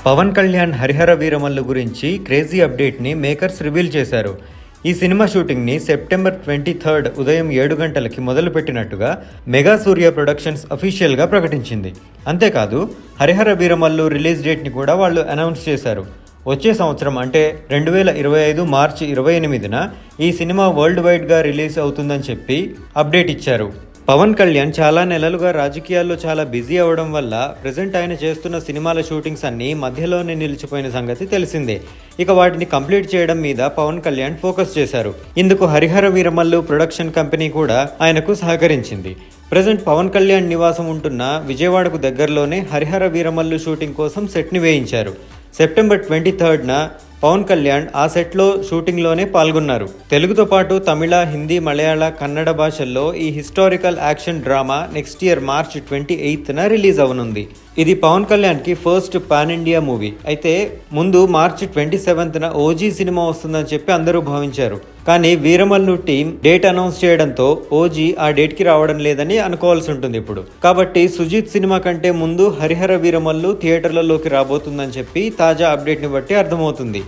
పవన్ కళ్యాణ్ హరిహర వీరమల్లు గురించి crazy అప్డేట్ని makers reveal చేశారు. ఈ సినిమా షూటింగ్ని సెప్టెంబర్ 23 ఉదయం 7 గంటలకి మొదలుపెట్టినట్టుగా మెగా సూర్య ప్రొడక్షన్స్ అఫీషియల్గా ప్రకటించింది. అంతేకాదు హరిహర వీరమల్లు రిలీజ్ డేట్ని కూడా వాళ్ళు అనౌన్స్ చేశారు. వచ్చే సంవత్సరం అంటే 2025 మార్చి 28న ఈ సినిమా వరల్డ్ వైడ్గా రిలీజ్ అవుతుందని చెప్పి అప్డేట్ ఇచ్చారు. పవన్ కళ్యాణ్ చాలా నెలలుగా రాజకీయాల్లో చాలా బిజీ అవడం వల్ల ప్రజెంట్ ఆయన చేస్తున్న సినిమాల షూటింగ్స్ అన్నీ మధ్యలోనే నిలిచిపోయిన సంగతి తెలిసిందే. ఇక వాటిని కంప్లీట్ చేయడం మీద పవన్ కళ్యాణ్ ఫోకస్ చేశారు. ఇందుకు హరిహర వీరమల్లు ప్రొడక్షన్ కంపెనీ కూడా ఆయనకు సహకరించింది. ప్రజెంట్ పవన్ కళ్యాణ్ నివాసం ఉంటున్న విజయవాడకు దగ్గరలోనే హరిహర వీరమల్లు షూటింగ్ కోసం సెట్ని వేయించారు. సెప్టెంబర్ 23న పవన్ కళ్యాణ్ ఆ సెట్లో షూటింగ్లోనే పాల్గొన్నారు. తెలుగుతో పాటు తమిళ, హిందీ, మలయాళ, కన్నడ భాషల్లో ఈ historical action drama next year March 28న రిలీజ్ అవనుంది. ఇది పవన్ కళ్యాణ్కి ఫస్ట్ పాన్ ఇండియా మూవీ. అయితే ముందు మార్చి 27న ఓజీ సినిమా వస్తుందని చెప్పి అందరూ భావించారు. కానీ వీరమల్లు టీం డేట్ అనౌన్స్ చేయడంతో ఓజీ ఆ డేట్కి రావడం లేదని అనుకోవాల్సి ఉంటుంది ఇప్పుడు. కాబట్టి సుజీత్ సినిమా కంటే ముందు హరిహర వీరమల్లు థియేటర్లలోకి రాబోతుందని చెప్పి తాజా అప్డేట్ని బట్టి అర్థమవుతుంది.